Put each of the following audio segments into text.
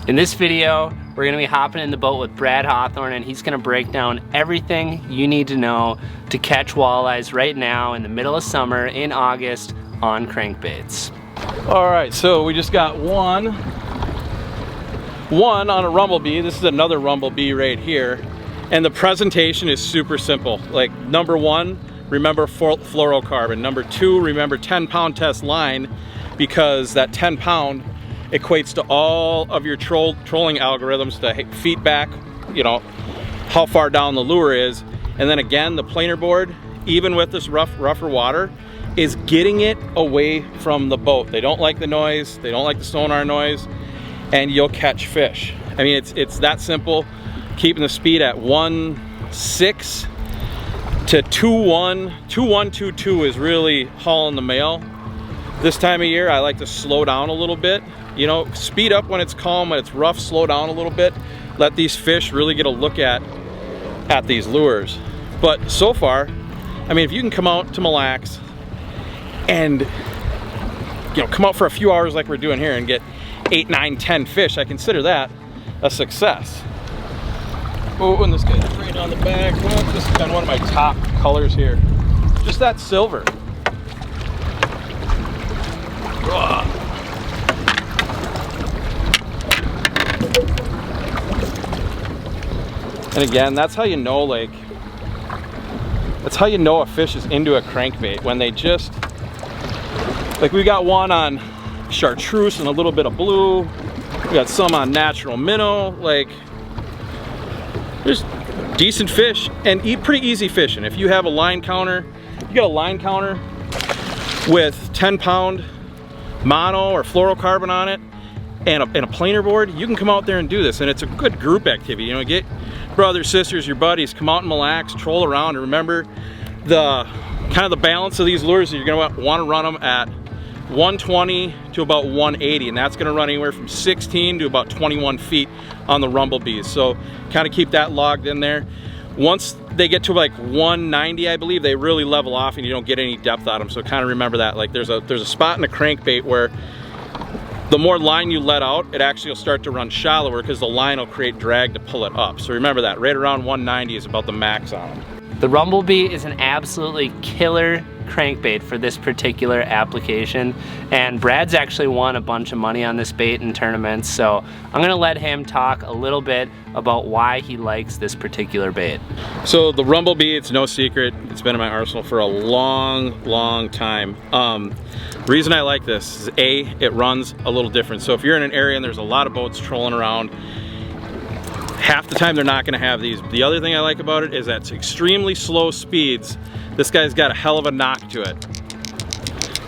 In this video, we're gonna be hopping in the boat with Brad Hawthorne, and he's gonna break down everything you need to know to catch walleyes right now in the middle of summer in August on crankbaits. All right, so we just got one on a Rumble B. This is another Rumble B right here. And the presentation is super simple. Like, number one, remember fluorocarbon. Number two, remember 10-pound test line, because that 10-pound equates to all of your trolling algorithms to feedback, you know, how far down the lure is. And then again, the planer board, even with this rougher water, is getting it away from the boat. They don't like the noise, they don't like the sonar noise, and you'll catch fish. I mean, it's that simple. Keeping the speed at 1.6 to 2.1. 2.122 is really hauling the mail. This time of year, I like to slow down a little bit. You know, speed up when it's calm, when it's rough, slow down a little bit. Let these fish really get a look at these lures. But so far, I mean, if you can come out to Mille Lacs and, you know, come out for a few hours like we're doing here and get 8, 9, 10 fish, I consider that a success. Oh, and this guy's right on the back. Well, this is kind of one of my top colors here. Just that silver. Ugh. And again, that's how you know, like, that's how you know a fish is into a crankbait, when they just, like, we got one on chartreuse and a little bit of blue. We got some on natural minnow. Like, there's decent fish and pretty easy fishing. If you have a line counter, you got a line counter with 10-pound mono or fluorocarbon on it and a planer board, you can come out there and do this. And it's a good group activity. You know, get brothers, sisters, your buddies, come out and relax, troll around, and remember the kind of the balance of these lures. You're gonna want to run them at 120 to about 180, and that's gonna run anywhere from 16 to about 21 feet on the Rumble Bs. So kind of keep that logged in there. Once they get to like 190, I believe, they really level off and you don't get any depth on them. So kind of remember that. Like, there's a spot in a crankbait where the more line you let out, it actually will start to run shallower because the line will create drag to pull it up. So remember that, right around 190 is about the max on them. The Rumble B is an absolutely killer crankbait for this particular application, and Brad's actually won a bunch of money on this bait in tournaments, so I'm gonna let him talk a little bit about why he likes this particular bait. So the Rumble B, it's no secret, it's been in my arsenal for a long time. The reason I like this is A, it runs a little different. So if you're in an area and there's a lot of boats trolling around, half the time they're not gonna have these. The other thing I like about it is that it's extremely slow speeds. This guy's got a hell of a knock to it.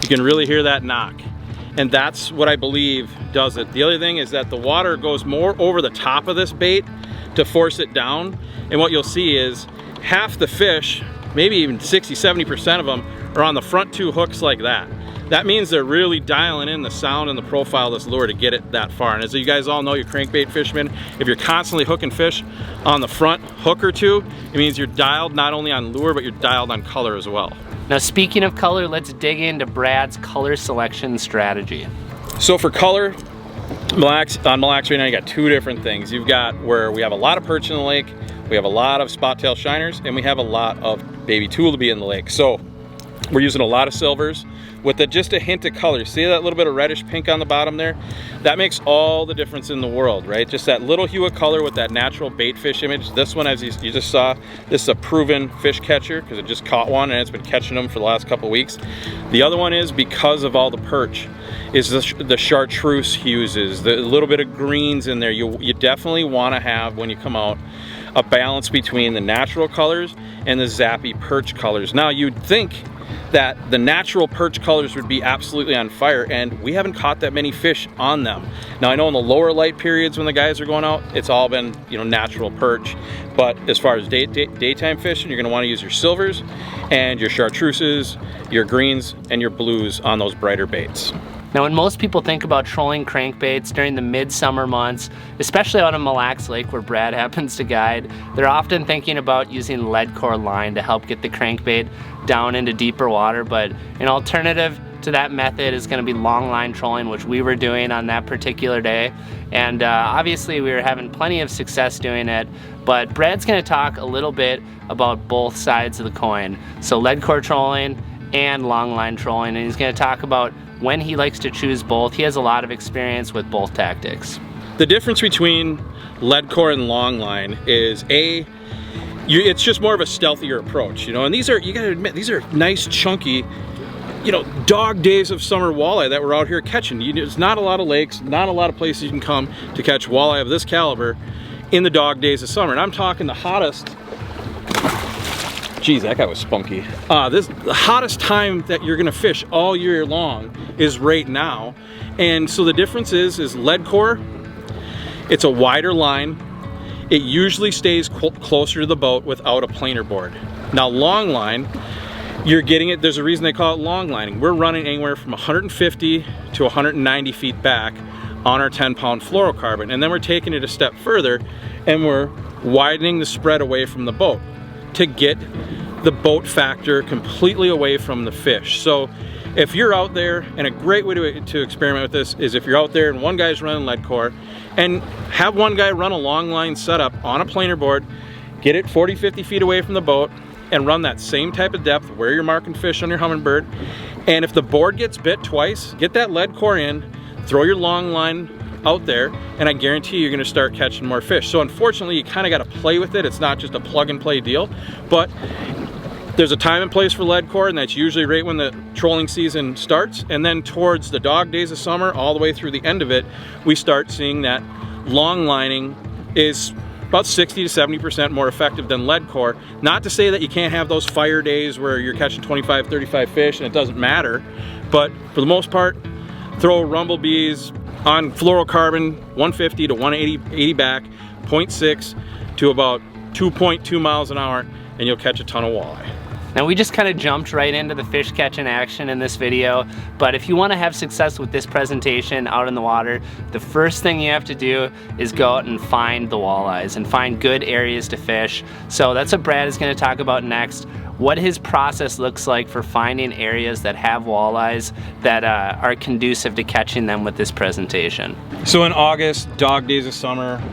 You can really hear that knock. And that's what I believe does it. The other thing is that the water goes more over the top of this bait to force it down. And what you'll see is half the fish, maybe even 60–70% of them, are on the front two hooks like that. That means they're really dialing in the sound and the profile of this lure to get it that far. And as you guys all know, you crankbait fishermen, if you're constantly hooking fish on the front hook or two, it means you're dialed not only on lure, but you're dialed on color as well. Now, speaking of color, let's dig into Brad's color selection strategy. So for color, on Mille Lacs right now, you got two different things. You've got where we have a lot of perch in the lake, we have a lot of spot tail shiners, and we have a lot of baby tulipy in the lake. So we're using a lot of silvers with just a hint of color. See that little bit of reddish pink on the bottom there? That makes all the difference in the world, right? Just that little hue of color with that natural bait fish image. This one, as you just saw, this is a proven fish catcher because it just caught one and it's been catching them for the last couple weeks. The other one is because of all the perch, is the chartreuse hues, the little bit of greens in there. You definitely want to have, when you come out, a balance between the natural colors and the zappy perch colors. Now, you'd think that the natural perch colors would be absolutely on fire, and we haven't caught that many fish on them. Now, I know in the lower light periods when the guys are going out, it's all been, you know, natural perch. But as far as daytime fishing, you're gonna wanna use your silvers and your chartreuses, your greens, and your blues on those brighter baits. Now, when most people think about trolling crankbaits during the midsummer months, especially out on Mille Lacs Lake where Brad happens to guide, they're often thinking about using lead core line to help get the crankbait down into deeper water. But an alternative to that method is going to be long line trolling, which we were doing on that particular day. And obviously we were having plenty of success doing it, but Brad's going to talk a little bit about both sides of the coin. So lead core trolling and long line trolling, and he's going to talk about when he likes to choose both. He has a lot of experience with both tactics. The difference between lead core and long line is it's just more of a stealthier approach, you know. And these are, you gotta admit, these are nice chunky, you know, dog days of summer walleye that we're out here catching. There's not a lot of lakes, not a lot of places you can come to catch walleye of this caliber in the dog days of summer. And I'm talking the hottest, geez, that guy was spunky. The hottest time that you're gonna fish all year long is right now. And so the difference is lead core, it's a wider line. It usually stays closer to the boat without a planer board. Now long line, you're getting it, there's a reason they call it long lining. We're running anywhere from 150 to 190 feet back on our 10-pound fluorocarbon, and then we're taking it a step further and we're widening the spread away from the boat to get the boat factor completely away from the fish. So if you're out there, and a great way to experiment with this is if you're out there and one guy's running lead core, and have one guy run a long line setup on a planer board, get it 40, 50 feet away from the boat, and run that same type of depth where you're marking fish on your Humminbird. And if the board gets bit twice, get that lead core in, throw your long line out there, and I guarantee you're gonna start catching more fish. So unfortunately, you kinda gotta play with it. It's not just a plug and play deal, but there's a time and place for lead core, and that's usually right when the trolling season starts. And then towards the dog days of summer, all the way through the end of it, we start seeing that long lining is about 60 to 70% more effective than lead core. Not to say that you can't have those fire days where you're catching 25, 35 fish and it doesn't matter, but for the most part, throw Rumble Bs on fluorocarbon, 150 to 180 back, 0.6 to about 2.2 miles an hour, and you'll catch a ton of walleye. Now we just kind of jumped right into the fish catching action in this video, but if you want to have success with this presentation out in the water, the first thing you have to do is go out and find the walleyes and find good areas to fish. So that's what Brad is going to talk about next, what his process looks like for finding areas that have walleyes that are conducive to catching them with this presentation. So in August, dog days of summer,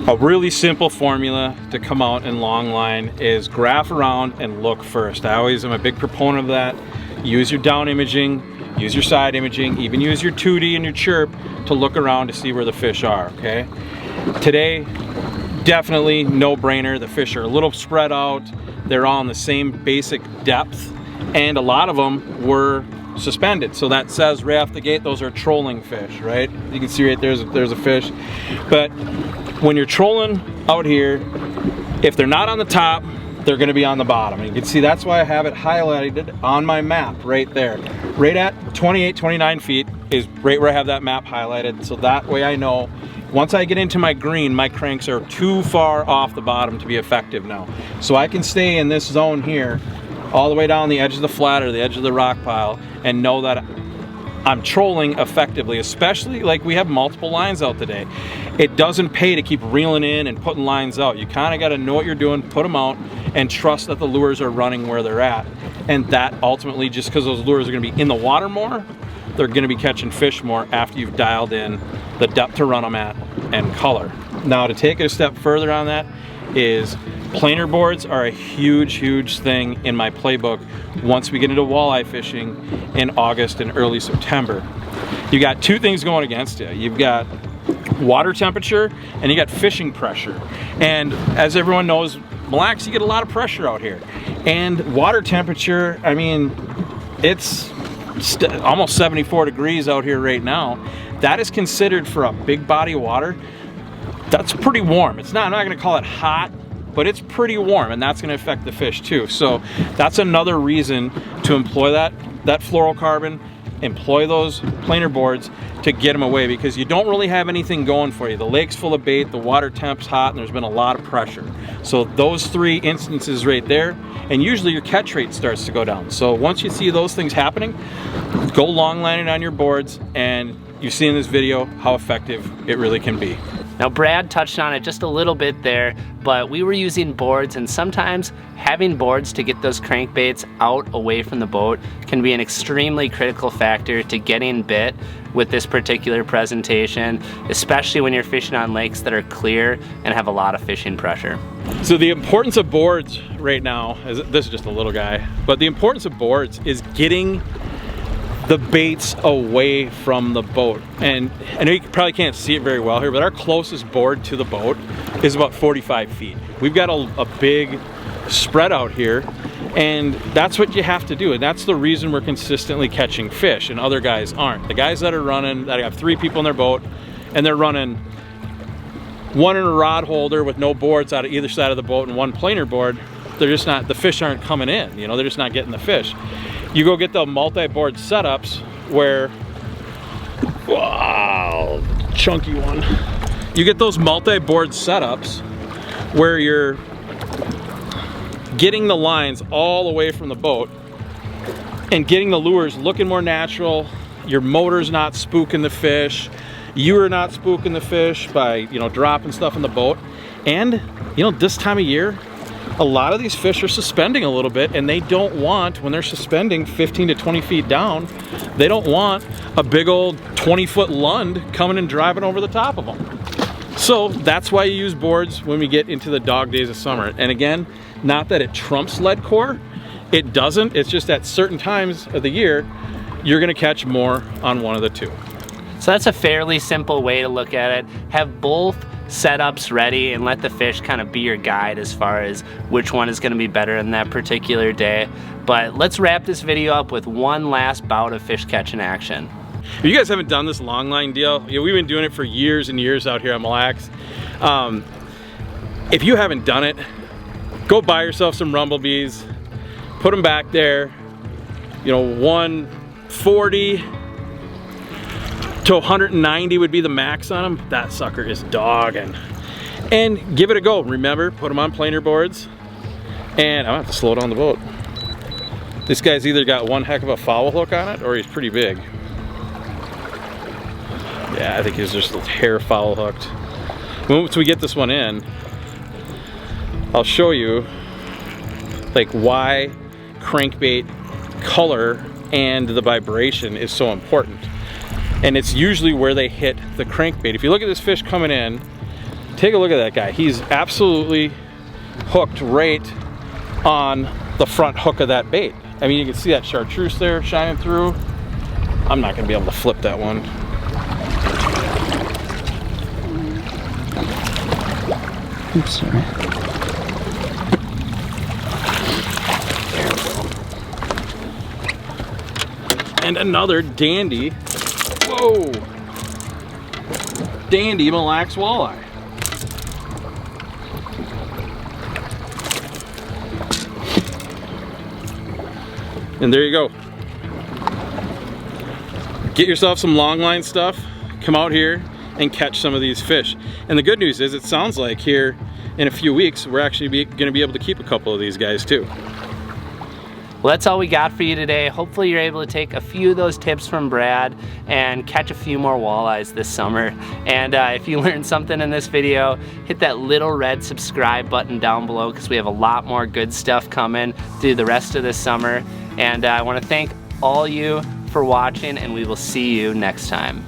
a really simple formula to come out in long line is graph around and look first. I always am a big proponent of that. Use your down imaging, use your side imaging, even use your 2D and your chirp to look around to see where the fish are, okay? Today, definitely no brainer. The fish are a little spread out. They're all in the same basic depth, and a lot of them were suspended. So that says right off the gate, those are trolling fish, right? You can see right there's a fish. But when you're trolling out here, if they're not on the top, they're gonna be on the bottom. And you can see that's why I have it highlighted on my map right there. Right at 28, 29 feet is right where I have that map highlighted. So that way I know once I get into my green, my cranks are too far off the bottom to be effective now. So I can stay in this zone here all the way down the edge of the flat or the edge of the rock pile and know that I'm trolling effectively, especially like we have multiple lines out today. It doesn't pay to keep reeling in and putting lines out. You kind of got to know what you're doing, put them out, and trust that the lures are running where they're at. And that ultimately, just because those lures are going to be in the water more, they're going to be catching fish more after you've dialed in the depth to run them at and color. Now to take it a step further on that is planer boards are a huge thing in my playbook once we get into walleye fishing in August and early September. You got two things going against you. You've got water temperature and you got fishing pressure. And as everyone knows, Mille Lacs, you get a lot of pressure out here. And water temperature, I mean, it's almost 74 degrees out here right now. That is considered for a big body of water. That's pretty warm. It's not, I'm not gonna call it hot, but it's pretty warm, and that's gonna affect the fish too. So that's another reason to employ that fluorocarbon, employ those planer boards to get them away, because you don't really have anything going for you. The lake's full of bait, the water temp's hot, and there's been a lot of pressure. So those three instances right there, and usually your catch rate starts to go down. So once you see those things happening, go long lining on your boards, and you see in this video how effective it really can be. Now Brad touched on it just a little bit there, but we were using boards, and sometimes having boards to get those crankbaits out away from the boat can be an extremely critical factor to getting bit with this particular presentation, especially when you're fishing on lakes that are clear and have a lot of fishing pressure. So the importance of boards right now, this is just a little guy, but the importance of boards is getting the baits away from the boat. And I know you probably can't see it very well here, but our closest board to the boat is about 45 feet. We've got a big spread out here, and that's what you have to do, and that's the reason we're consistently catching fish and other guys aren't. The guys that are running, that have 3 people in their boat, and they're running one in a rod holder with no boards out of either side of the boat and one planer board, they're just not, the fish aren't coming in, you know, they're just not getting the fish. You go get the multi-board setups where, wow, chunky one. You get those multi-board setups where you're getting the lines all away from the boat and getting the lures looking more natural. Your motor's not spooking the fish. You are not spooking the fish by, you know, dropping stuff in the boat. And, you know, this time of year, a lot of these fish are suspending a little bit, and they don't want, when they're suspending 15 to 20 feet down, they don't want a big old 20-foot lund coming and driving over the top of them. So that's why you use boards when we get into the dog days of summer. And again, not that it trumps lead core, it doesn't. It's just at certain times of the year, you're gonna catch more on one of the two. So that's a fairly simple way to look at it. Have both setups ready and let the fish kind of be your guide as far as which one is going to be better in that particular day. But let's wrap this video up with one last bout of fish catching action. If you guys haven't done this long line deal, you know, we've been doing it for years and years out here on Mille Lacs. If you haven't done it, go buy yourself some Rumble Bs, put them back there, you know, 140 to 190 would be the max on them. That sucker is dogging. And give it a go. Remember, put them on planer boards. And I'm gonna have to slow down the boat. This guy's either got one heck of a foul hook on it or he's pretty big. Yeah, I think he's just a hair foul hooked. Once we get this one in, I'll show you like why crankbait color and the vibration is so important. And it's usually where they hit the crankbait. If you look at this fish coming in, take a look at that guy. He's absolutely hooked right on the front hook of that bait. I mean, you can see that chartreuse there shining through. I'm not gonna be able to flip that one. Oops, sorry. And another dandy, whoa, dandy Mille Lacs walleye. And there you go. Get yourself some long line stuff, come out here and catch some of these fish. And the good news is it sounds like here in a few weeks we're actually gonna be able to keep a couple of these guys too. Well, that's all we got for you today. Hopefully you're able to take a few of those tips from Brad and catch a few more walleyes this summer. And if you learned something in this video, hit that little red subscribe button down below because we have a lot more good stuff coming through the rest of this summer. And I want to thank all you for watching, and we will see you next time.